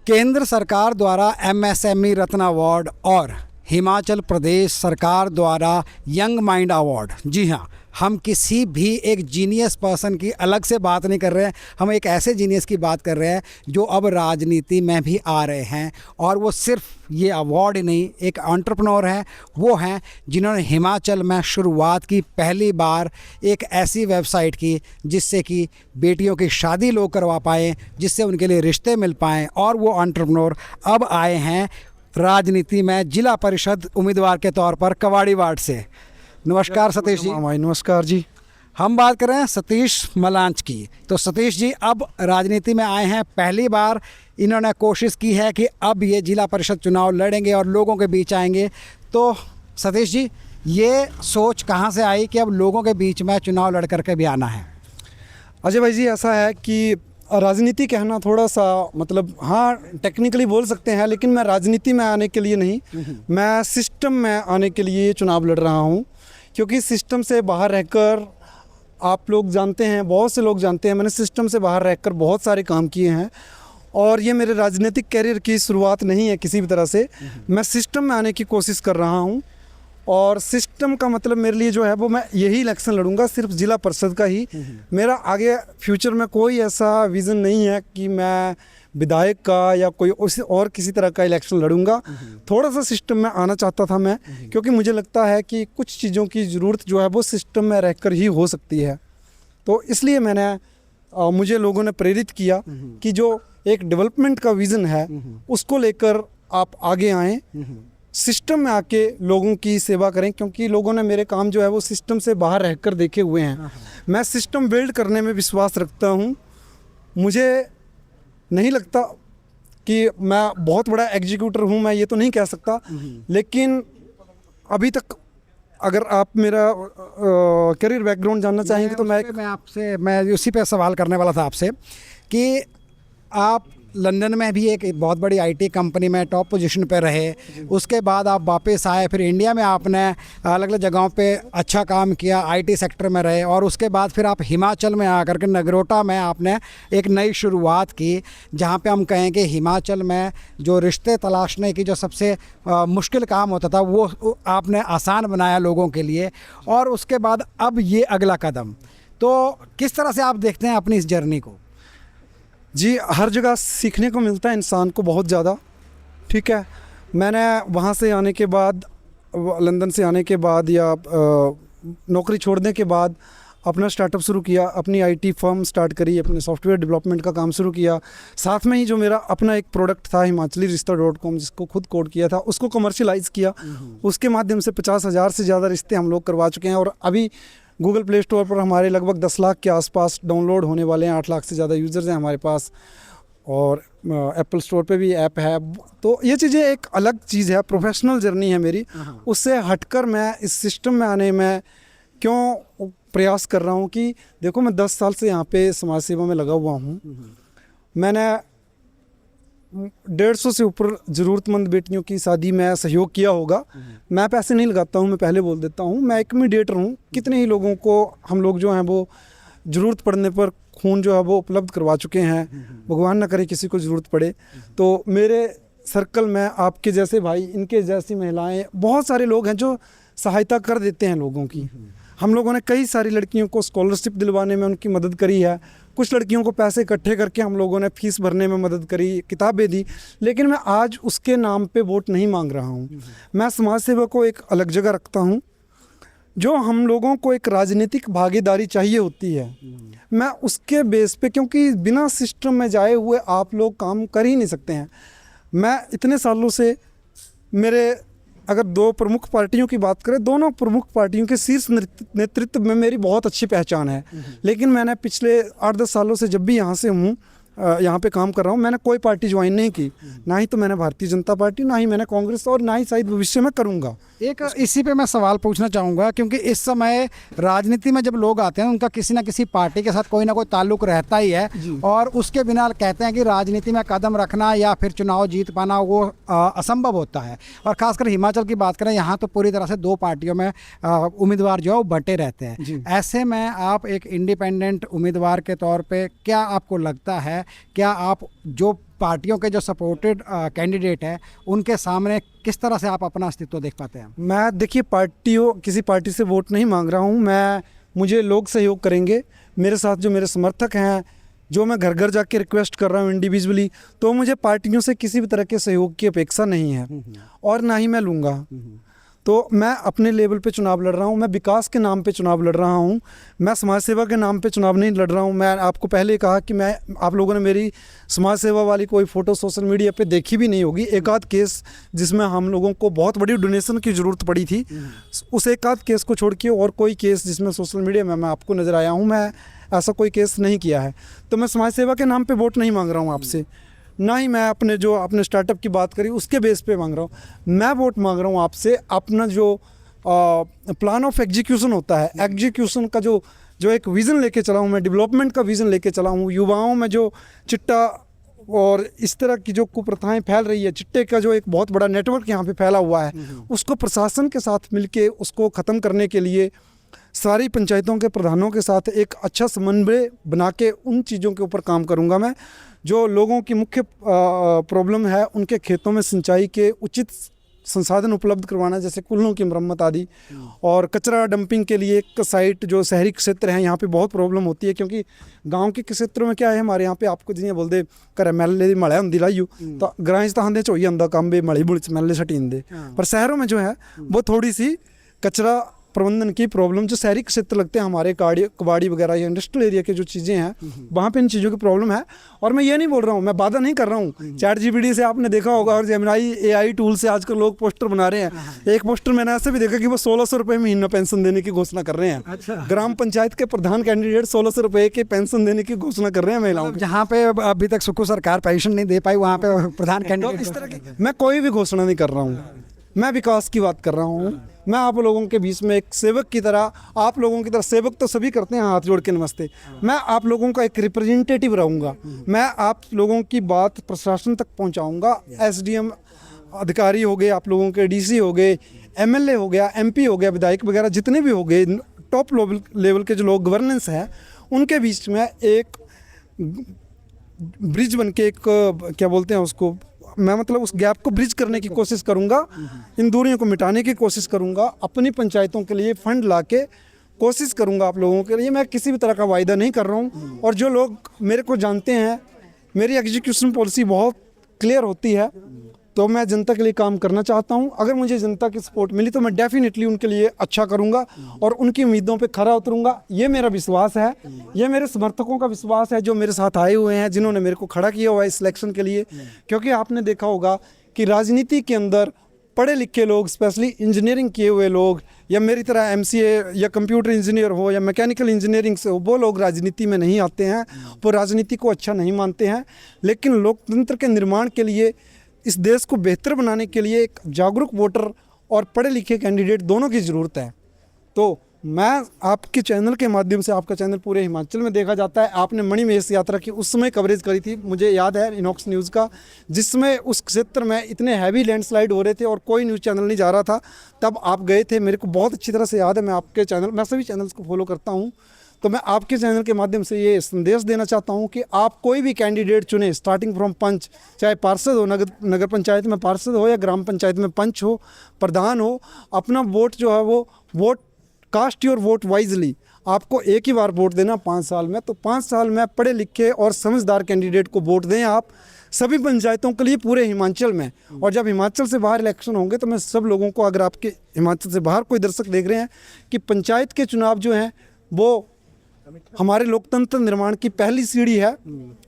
केंद्र सरकार द्वारा एमएसएमई रत्न अवार्ड और हिमाचल प्रदेश सरकार द्वारा यंग माइंड अवार्ड। जी हाँ, हम किसी भी एक जीनियस पर्सन की अलग से बात नहीं कर रहे हैं, हम एक ऐसे जीनियस की बात कर रहे हैं जो अब राजनीति में भी आ रहे हैं। और वो सिर्फ ये अवार्ड ही नहीं, एक एंटरप्रेन्योर हैं, वो हैं जिन्होंने हिमाचल में शुरुआत की पहली बार एक ऐसी वेबसाइट की जिससे कि बेटियों की शादी लोग करवा पाएँ, जिससे उनके लिए रिश्ते मिल पाएँ। और वो एंटरप्रेन्योर अब आए हैं राजनीति में जिला परिषद उम्मीदवार के तौर पर कवाड़ी वार्ड से। नमस्कार सतीश जी। नमस्कार जी। हम बात कर रहे हैं सतीश मलांच की। तो सतीश जी अब राजनीति में आए हैं, पहली बार इन्होंने कोशिश की है कि अब ये जिला परिषद चुनाव लड़ेंगे और लोगों के बीच आएंगे। तो सतीश जी, ये सोच कहाँ से आई कि अब लोगों के बीच में चुनाव लड़ करके भी आना है? अजय भाई जी, ऐसा है कि राजनीति कहना थोड़ा सा मतलब हाँ टेक्निकली बोल सकते हैं, लेकिन मैं राजनीति में आने के लिए नहीं, मैं सिस्टम में आने के लिए चुनाव लड़ रहा हूँ। क्योंकि सिस्टम से बाहर रहकर आप लोग जानते हैं, बहुत से लोग जानते हैं, मैंने सिस्टम से बाहर रहकर बहुत सारे काम किए हैं और ये मेरे राजनीतिक कैरियर की शुरुआत नहीं है किसी भी तरह से। मैं सिस्टम में आने की कोशिश कर रहा हूँ और सिस्टम का मतलब मेरे लिए जो है वो मैं यही इलेक्शन लड़ूंगा, सिर्फ जिला परिषद का ही। मेरा आगे फ्यूचर में कोई ऐसा विज़न नहीं है कि मैं विधायक का या कोई और किसी तरह का इलेक्शन लड़ूंगा। थोड़ा सा सिस्टम में आना चाहता था मैं, क्योंकि मुझे लगता है कि कुछ चीज़ों की ज़रूरत जो है वो सिस्टम में रहकर ही हो सकती है। तो इसलिए मुझे लोगों ने प्रेरित किया कि जो एक डेवलपमेंट का विज़न है उसको लेकर आप आगे आएँ, सिस्टम में आके लोगों की सेवा करें। क्योंकि लोगों ने मेरे काम जो है वो सिस्टम से बाहर रहकर देखे हुए हैं। मैं सिस्टम बिल्ड करने में विश्वास रखता हूँ। मुझे नहीं लगता कि मैं बहुत बड़ा एग्जीक्यूटर हूँ, मैं ये तो नहीं कह सकता, लेकिन अभी तक अगर आप मेरा करियर बैकग्राउंड जानना चाहेंगे तो मैं उसी पे सवाल करने वाला था आपसे कि आप लंदन में भी एक बहुत बड़ी आईटी कंपनी में टॉप पोजीशन पे रहे, उसके बाद आप वापस आए, फिर इंडिया में आपने अलग अलग जगहों पे अच्छा काम किया, आईटी सेक्टर में रहे, और उसके बाद फिर आप हिमाचल में आकर के नगरोटा में आपने एक नई शुरुआत की, जहाँ पे हम कहें कि हिमाचल में जो रिश्ते तलाशने की जो सबसे मुश्किल काम होता था वो आपने आसान बनाया लोगों के लिए। और उसके बाद अब ये अगला कदम, तो किस तरह से आप देखते हैं अपनी इस जर्नी को? जी, हर जगह सीखने को मिलता है इंसान को बहुत ज़्यादा। ठीक है, मैंने वहाँ से आने के बाद, लंदन से आने के बाद या नौकरी छोड़ने के बाद अपना स्टार्टअप शुरू किया, अपनी आईटी फर्म स्टार्ट करी, अपने सॉफ्टवेयर डेवलपमेंट का काम शुरू किया। साथ में ही जो मेरा अपना एक प्रोडक्ट था हिमाचली रिश्ता.com, जिसको खुद कोड किया था, उसको कमर्शियलाइज़ किया। उसके माध्यम से 50,000 से ज़्यादा रिश्ते हम लोग करवा चुके हैं और अभी गूगल प्ले स्टोर पर हमारे लगभग 10 लाख के आसपास डाउनलोड होने वाले हैं। 8 लाख से ज़्यादा यूज़र्स हैं हमारे पास, और एप्पल स्टोर पे भी ऐप है। तो ये चीज़ें एक अलग चीज़ है, प्रोफेशनल जर्नी है मेरी। उससे हटकर मैं इस सिस्टम में आने में क्यों प्रयास कर रहा हूँ कि देखो, मैं 10 साल से यहाँ पे समाज सेवा में लगा हुआ हूँ। मैंने 150 से ऊपर ज़रूरतमंद बेटियों की शादी में सहयोग किया होगा। मैं पैसे नहीं लगाता हूँ, मैं पहले बोल देता हूँ, मैं एक मीडिएटर हूँ। कितने ही लोगों को हम लोग जो हैं वो ज़रूरत पड़ने पर खून जो है वो उपलब्ध करवा चुके हैं। भगवान ना करे किसी को ज़रूरत पड़े। तो मेरे सर्कल में आपके जैसे भाई, इनके जैसी महिलाएं, बहुत सारे लोग हैं जो सहायता कर देते हैं लोगों की। हम लोगों ने कई सारी लड़कियों को स्कॉलरशिप दिलवाने में उनकी मदद करी है। कुछ लड़कियों को पैसे इकट्ठे करके हम लोगों ने फीस भरने में मदद करी, किताबें दी। लेकिन मैं आज उसके नाम पे वोट नहीं मांग रहा हूँ। मैं समाज सेवा को एक अलग जगह रखता हूँ। जो हम लोगों को एक राजनीतिक भागीदारी चाहिए होती है, मैं उसके बेस पे, क्योंकि बिना सिस्टम में जाए हुए आप लोग काम कर ही नहीं सकते हैं। मैं इतने सालों से, मेरे अगर 2 प्रमुख पार्टियों की बात करें, दोनों प्रमुख पार्टियों के शीर्ष नेतृत्व में मेरी बहुत अच्छी पहचान है। लेकिन मैंने पिछले 8-10 सालों से जब भी यहाँ से हूँ, यहाँ पे काम कर रहा हूँ, मैंने कोई पार्टी ज्वाइन नहीं की। ना ही तो मैंने भारतीय जनता पार्टी, ना ही मैंने कांग्रेस, और ना ही शायद भविष्य में करूँगा। एक इसी पे मैं सवाल पूछना चाहूँगा, क्योंकि इस समय राजनीति में जब लोग आते हैं उनका किसी ना किसी पार्टी के साथ कोई ना कोई ताल्लुक रहता ही है, और उसके बिना कहते हैं कि राजनीति में कदम रखना या फिर चुनाव जीत पाना वो असंभव होता है। और खासकर हिमाचल की बात करें, यहाँ तो पूरी तरह से 2 पार्टियों में उम्मीदवार जो है वो बटे रहते हैं। ऐसे में आप एक इंडिपेंडेंट उम्मीदवार के तौर पर क्या आपको लगता है है, क्या आप जो पार्टियों के जो सपोर्टेड कैंडिडेट हैं उनके सामने किस तरह से आप अपना अस्तित्व देख पाते हैं? मैं देखिए किसी पार्टी से वोट नहीं मांग रहा हूँ। मुझे लोग सहयोग करेंगे, मेरे साथ जो मेरे समर्थक हैं, जो मैं घर घर जाके रिक्वेस्ट कर रहा हूँ इंडिविजुअली, तो मुझे पार्टियों से किसी भी तरह के सहयोग की अपेक्षा नहीं है और ना ही मैं लूँगा। तो मैं अपने लेवल पे चुनाव लड़ रहा हूँ, मैं विकास के नाम पे चुनाव लड़ रहा हूँ, मैं समाज सेवा के नाम पे चुनाव नहीं लड़ रहा हूँ। मैं आपको पहले कहा कि आप लोगों ने मेरी समाज सेवा वाली कोई फ़ोटो सोशल मीडिया पे देखी भी नहीं होगी। एक आध केस जिसमें हम लोगों को बहुत बड़ी डोनेशन की ज़रूरत पड़ी थी, उस एक आध केस को छोड़ के और कोई केस जिसमें सोशल मीडिया में मैं आपको नज़र आया हूँ, मैं ऐसा कोई केस नहीं किया है। तो मैं समाज सेवा के नाम पर वोट नहीं मांग रहा हूँ आपसे, ना ही मैं आपने स्टार्टअप की बात करी उसके बेस पे मांग रहा हूँ। मैं वोट मांग रहा हूँ आपसे अपना जो प्लान ऑफ एग्जीक्यूशन होता है, एग्जीक्यूशन का जो एक विज़न लेके चला हूँ मैं, डेवलपमेंट का विज़न लेके चला हूँ। युवाओं में जो चिट्टा और इस तरह की जो कुप्रथाएं फैल रही है, चिट्टे का जो एक बहुत बड़ा नेटवर्क यहाँ पे फैला हुआ है, उसको प्रशासन के साथ मिलके उसको ख़त्म करने के लिए सारी पंचायतों के प्रधानों के साथ एक अच्छा समन्वय बना के उन चीज़ों के ऊपर काम करूँगा मैं। जो लोगों की मुख्य प्रॉब्लम है, उनके खेतों में सिंचाई के उचित संसाधन उपलब्ध करवाना, जैसे कुल्लों की मरम्मत आदि, और कचरा डंपिंग के लिए एक साइट जो शहरी क्षेत्र हैं यहाँ पे बहुत प्रॉब्लम होती है, क्योंकि गांव के क्षेत्रों में क्या है, हमारे यहाँ पे आपको जियां बोलते घर मैले दी मड़ा होंदी लाइयू, तो ग्रां तो आंदे चोई आंदा काम बे मड़ी बुड़ी मैले सटींदे, पर शहरों में जो है वो थोड़ी सी कचरा प्रबंधन की प्रॉब्लम, जो शहरी क्षेत्र लगते हैं हमारे कबाड़ी वगैरह या इंडस्ट्रियल एरिया के जो चीज़ें हैं, वहाँ पे इन चीज़ों की प्रॉब्लम है। और मैं ये नहीं बोल रहा हूँ, मैं वादा नहीं कर रहा हूँ। चैट जीपीटी से आपने देखा होगा और जेमिनी AI टूल से आजकल लोग पोस्टर बना रहे हैं। एक पोस्टर मैंने ऐसे भी देखा कि वो 1600 रुपये महीना पेंशन देने की घोषणा कर रहे हैं। अच्छा। ग्राम पंचायत के प्रधान कैंडिडेट 1600 रुपये की पेंशन देने की घोषणा कर रहे हैं महिलाओं को। जहाँ पे अभी तक सुक्खू सरकार पेंशन नहीं दे पाई, वहाँ पे प्रधान कैंडिडेट इस तरह की मैं कोई भी घोषणा नहीं कर रहा हूँ, मैं विकास की बात कर रहा हूँ। मैं आप लोगों के बीच में एक सेवक की तरह, आप लोगों की तरह, सेवक तो सभी करते हैं हाथ जोड़ के नमस्ते, मैं आप लोगों का एक रिप्रेजेंटेटिव रहूँगा। मैं आप लोगों की बात प्रशासन तक पहुँचाऊँगा। SDM अधिकारी हो गए, आप लोगों के DC हो गए, MLA हो गया, MP हो गया, विधायक वगैरह जितने भी हो गए, टॉप लेवल के जो लोग गवर्नेंस है, उनके बीच में एक ब्रिज बन के, एक क्या बोलते हैं उसको, मैं मतलब उस गैप को ब्रिज करने की कोशिश करूंगा, इन दूरियों को मिटाने की कोशिश करूंगा, अपनी पंचायतों के लिए फंड लाके कोशिश करूंगा आप लोगों के लिए। मैं किसी भी तरह का वायदा नहीं कर रहा हूं। और जो लोग मेरे को जानते हैं, मेरी एग्जीक्यूशन पॉलिसी बहुत क्लियर होती है, तो मैं जनता के लिए काम करना चाहता हूं। अगर मुझे जनता की सपोर्ट मिली तो मैं डेफिनेटली उनके लिए अच्छा करूंगा और उनकी उम्मीदों पे खरा उतरूंगा। ये मेरा विश्वास है, ये मेरे समर्थकों का विश्वास है जो मेरे साथ आए हुए हैं, जिन्होंने मेरे को खड़ा किया हुआ है इस इलेक्शन के लिए। क्योंकि आपने देखा होगा कि राजनीति के अंदर पढ़े लिखे लोग, स्पेशली इंजीनियरिंग किए हुए लोग, या मेरी तरह MCA या कंप्यूटर इंजीनियर हो या मैकेनिकल इंजीनियरिंग से हो, वो लोग राजनीति में नहीं आते हैं, वो राजनीति को अच्छा नहीं मानते हैं। लेकिन लोकतंत्र के निर्माण के लिए, इस देश को बेहतर बनाने के लिए एक जागरूक वोटर और पढ़े लिखे कैंडिडेट दोनों की ज़रूरत है। तो मैं आपके चैनल के माध्यम से, आपका चैनल पूरे हिमाचल में देखा जाता है, आपने मणिमहेश यात्रा की उस समय कवरेज करी थी, मुझे याद है, इनॉक्स न्यूज़ का, जिसमें उस क्षेत्र में इतने हैवी लैंडस्लाइड हो रहे थे और कोई न्यूज़ चैनल नहीं जा रहा था, तब आप गए थे, मेरे को बहुत अच्छी तरह से याद है। मैं आपके चैनल, मैं सभी चैनल्स को फॉलो करता हूँ, तो मैं आपके चैनल के माध्यम से ये संदेश देना चाहता हूँ कि आप कोई भी कैंडिडेट चुने, स्टार्टिंग फ्रॉम पंच, चाहे पार्षद हो, नगर पंचायत में पार्षद हो या ग्राम पंचायत में पंच हो, प्रधान हो, अपना वोट जो है वो vote, cast your vote wisely. आपको एक ही बार वोट देना 5 साल में, तो 5 साल में पढ़े लिखे और समझदार कैंडिडेट को वोट दें आप, सभी पंचायतों के लिए पूरे हिमाचल में। और जब हिमाचल से बाहर इलेक्शन होंगे तो मैं सब लोगों को, अगर आपके हिमाचल से बाहर कोई दर्शक देख रहे हैं, कि पंचायत के चुनाव जो हैं वो हमारे लोकतंत्र निर्माण की पहली सीढ़ी है,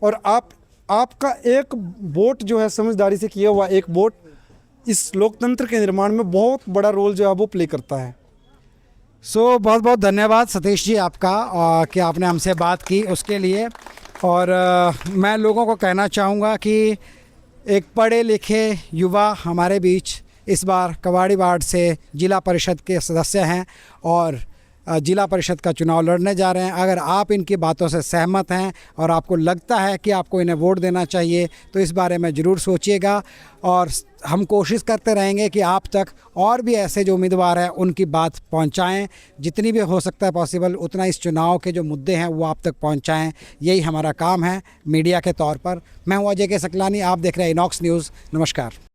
और आपका एक वोट जो है, समझदारी से किया हुआ एक वोट, इस लोकतंत्र के निर्माण में बहुत बड़ा रोल जो है वो प्ले करता है। बहुत बहुत धन्यवाद सतीश जी आपका कि आपने हमसे बात की उसके लिए। और मैं लोगों को कहना चाहूँगा कि एक पढ़े लिखे युवा हमारे बीच इस बार कबाड़ी वार्ड से जिला परिषद के सदस्य हैं, और जिला परिषद का चुनाव लड़ने जा रहे हैं। अगर आप इनकी बातों से सहमत हैं और आपको लगता है कि आपको इन्हें वोट देना चाहिए तो इस बारे में ज़रूर सोचिएगा, और हम कोशिश करते रहेंगे कि आप तक और भी ऐसे जो उम्मीदवार हैं उनकी बात पहुंचाएं। जितनी भी हो सकता है पॉसिबल उतना इस चुनाव के जो मुद्दे हैं वो आप तक पहुंचाएं। यही हमारा काम है मीडिया के तौर पर। मैं हूं अजय के सकलानी, आप देख रहे हैं इनॉक्स न्यूज़। नमस्कार।